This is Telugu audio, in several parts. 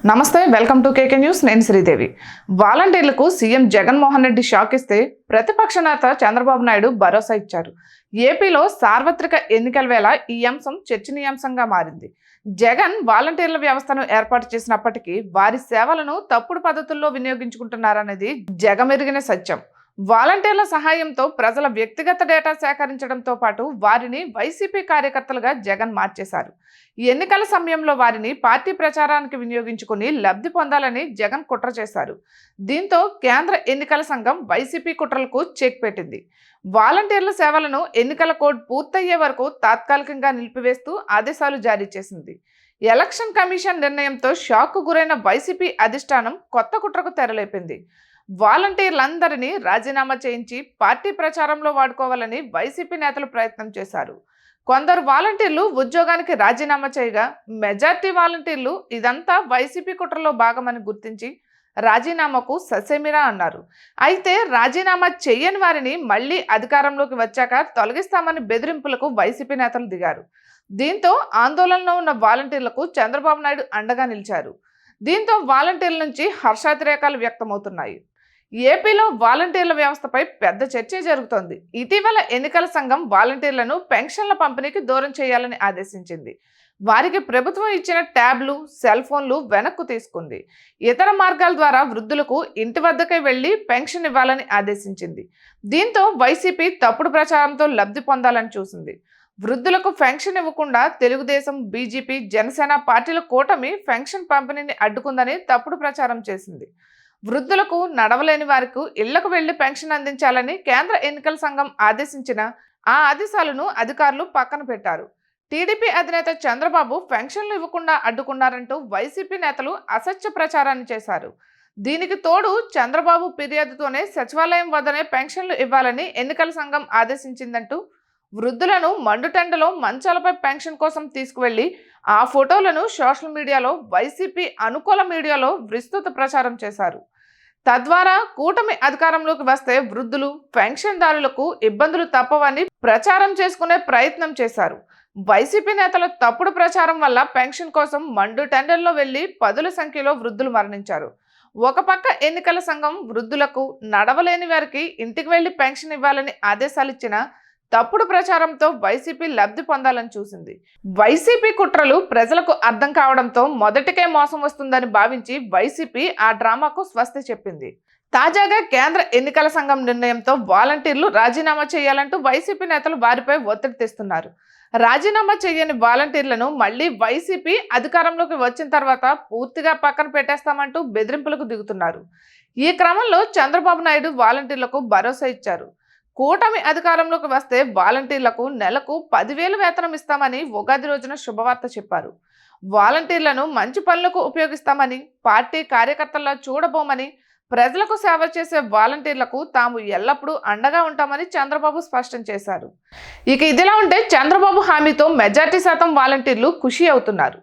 నమస్తే, వెల్కమ్ టు కేకే న్యూస్. నేను శ్రీదేవి. వాలంటీర్లకు సీఎం జగన్మోహన్ రెడ్డి షాక్ ఇస్తే ప్రతిపక్ష నేత చంద్రబాబు నాయుడు భరోసా ఇచ్చారు. ఏపీలో సార్వత్రిక ఎన్నికల వేళ ఈ అంశం చర్చనీయాంశంగా మారింది. జగన్ వాలంటీర్ల వ్యవస్థను ఏర్పాటు చేసినప్పటికీ వారి సేవలను తప్పుడు పద్ధతుల్లో వినియోగించుకుంటున్నారనేది జగమెరిగిన సత్యం. వాలంటీర్ల సహాయంతో ప్రజల వ్యక్తిగత డేటా సేకరించడంతో పాటు వారిని వైసీపీ కార్యకర్తలుగా జగన్ మార్చేశారు. ఎన్నికల సమయంలో వారిని పార్టీ ప్రచారానికి వినియోగించుకుని లబ్ధి పొందాలని జగన్ కుట్ర చేశారు. దీంతో కేంద్ర ఎన్నికల సంఘం వైసీపీ కుట్రలకు చెక్ పెట్టింది. వాలంటీర్ల సేవలను ఎన్నికల కోడ్ పూర్తయ్యే వరకు తాత్కాలికంగా నిలిపివేస్తూ ఆదేశాలు జారీ చేసింది. ఎలక్షన్ కమిషన్ నిర్ణయంతో షాక్కు గురైన వైసీపీ అధిష్టానం కొత్త కుట్రకు తెరలేపింది. వాలంటీర్లందరినీ రాజీనామా చేయించి పార్టీ ప్రచారంలో వాడుకోవాలని వైసీపీ నేతలు ప్రయత్నం చేశారు. కొందరు వాలంటీర్లు ఉద్యోగానికి రాజీనామా చేయగా మెజార్టీ వాలంటీర్లు ఇదంతా వైసీపీ కుట్రలో భాగమని గుర్తించి రాజీనామాకు ససేమిరా అన్నారు. అయితే రాజీనామా చేయని వారిని మళ్లీ అధికారంలోకి వచ్చాక తొలగిస్తామని బెదిరింపులకు వైసీపీ నేతలు దిగారు. దీంతో ఆందోళనలో ఉన్న వాలంటీర్లకు చంద్రబాబు నాయుడు అండగా నిలిచారు. దీంతో వాలంటీర్ల నుంచి హర్షాతిరేకాలు వ్యక్తమవుతున్నాయి. ఏపీలో వాలంటీర్ల వ్యవస్థపై పెద్ద చర్చ జరుగుతోంది. ఇటీవల ఎన్నికల సంఘం వాలంటీర్లను పెన్షన్ల పంపిణీకి దూరం చేయాలని ఆదేశించింది. వారికి ప్రభుత్వం ఇచ్చిన ట్యాబ్లు, సెల్ ఫోన్లు వెనక్కు తీసుకుంది. ఇతర మార్గాల ద్వారా వృద్ధులకు ఇంటి వద్దకే వెళ్లి పెన్షన్ ఇవ్వాలని ఆదేశించింది. దీంతో వైసీపీ తప్పుడు ప్రచారంతో లబ్ధి పొందాలని చూసింది. వృద్ధులకు పెన్షన్ ఇవ్వకుండా తెలుగుదేశం, బీజేపీ, జనసేన పార్టీల కూటమి పెన్షన్ పంపిణీని అడ్డుకుందని తప్పుడు ప్రచారం చేసింది. వృద్ధులకు నడవలేని వారికి ఇళ్లకు వెళ్లి పెన్షన్ అందించాలని కేంద్ర ఎన్నికల సంఘం ఆదేశించిన ఆ ఆదేశాలను అధికారులు పక్కన పెట్టారు. టీడీపీ అధినేత చంద్రబాబు పెన్షన్లు ఇవ్వకుండా అడ్డుకున్నారంటూ వైసీపీ నేతలు అసత్య ప్రచారాన్ని చేశారు. దీనికి తోడు చంద్రబాబు ఫిర్యాదుతోనే సచివాలయం వద్దనే పెన్షన్లు ఇవ్వాలని ఎన్నికల సంఘం ఆదేశించిందంటూ వృద్ధులను మండుటెండలో మంచాలపై పెన్షన్ కోసం తీసుకువెళ్లి ఆ ఫోటోలను సోషల్ మీడియాలో, వైసీపీ అనుకూల మీడియాలో విస్తృత ప్రచారం చేశారు. తద్వారా కూటమి అధికారంలోకి వస్తే వృద్ధులు, పెన్షన్దారులకు ఇబ్బందులు తప్పవని ప్రచారం చేసుకునే ప్రయత్నం చేశారు. వైసీపీ నేతల తప్పుడు ప్రచారం వల్ల పెన్షన్ కోసం మండు టెండర్లో వెళ్లి పదుల సంఖ్యలో వృద్ధులు మరణించారు. ఒక పక్క ఎన్నికల సంఘం వృద్ధులకు, నడవలేని వారికి ఇంటికి వెళ్లి పెన్షన్ ఇవ్వాలని ఆదేశాలిచ్చినా తప్పుడు ప్రచారంతో వైసీపీ లబ్ధి పొందాలని చూసింది. వైసీపీ కుట్రలు ప్రజలకు అర్థం కావడంతో మొదటికే మోసం వస్తుందని భావించి వైసీపీ ఆ డ్రామాకు స్వస్తి చెప్పింది. తాజాగా కేంద్ర ఎన్నికల సంఘం నిర్ణయంతో వాలంటీర్లు రాజీనామా చేయాలంటూ వైసీపీ నేతలు వారిపై ఒత్తిడి తెస్తున్నారు. రాజీనామా చేయని వాలంటీర్లను మళ్లీ వైసీపీ అధికారంలోకి వచ్చిన తర్వాత పూర్తిగా పక్కన పెట్టేస్తామంటూ బెదిరింపులకు దిగుతున్నారు. ఈ క్రమంలో చంద్రబాబు నాయుడు వాలంటీర్లకు భరోసా ఇచ్చారు. కూటమి అధికారంలోకి వస్తే వాలంటీర్లకు నెలకు 10,000 వేతనం ఇస్తామని ఉగాది రోజున శుభవార్త చెప్పారు. వాలంటీర్లను మంచి పనులకు ఉపయోగిస్తామని, పార్టీ కార్యకర్తల్లో చూడబోమని, ప్రజలకు సేవ చేసే వాలంటీర్లకు తాము ఎల్లప్పుడూ అండగా ఉంటామని చంద్రబాబు స్పష్టం చేశారు. ఇక ఇదిలా ఉంటే చంద్రబాబు హామీతో మెజార్టీ శాతం వాలంటీర్లు ఖుషి అవుతున్నారు.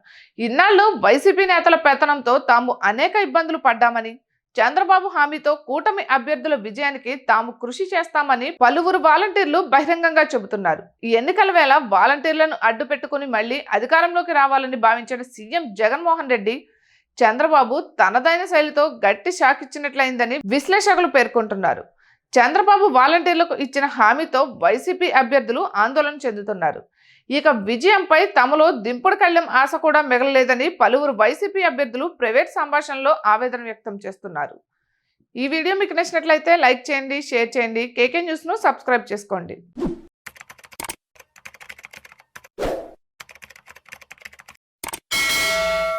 ఇన్నాళ్ళు వైసీపీ నేతల పెత్తనంతో తాము అనేక ఇబ్బందులు పడ్డామని, చంద్రబాబు హామీతో కూటమి అభ్యర్థుల విజయానికి తాము కృషి చేస్తామని పలువురు వాలంటీర్లు బహిరంగంగా చెబుతున్నారు. ఈ ఎన్నికల వేళ వాలంటీర్లను అడ్డు పెట్టుకుని మళ్లీ అధికారంలోకి రావాలని భావించిన సీఎం జగన్మోహన్ రెడ్డి చంద్రబాబు తనదైన శైలితో గట్టి షాక్ ఇచ్చినట్లయిందని విశ్లేషకులు పేర్కొంటున్నారు. చంద్రబాబు వాలంటీర్లకు ఇచ్చిన హామీతో వైసీపీ అభ్యర్థులు ఆందోళన చెందుతున్నారు. ఇక విజయంపై తమలో దింపుడు కళ్యం ఆశ కూడా మిగలలేదని పలువురు వైసీపీ అభ్యర్థులు ప్రైవేట్ సంభాషణలో ఆవేదన వ్యక్తం చేస్తున్నారు. ఈ వీడియో మీకు నచ్చినట్లయితే లైక్ చేయండి, షేర్ చేయండి. కేకే న్యూస్ను సబ్స్క్రైబ్ చేసుకోండి.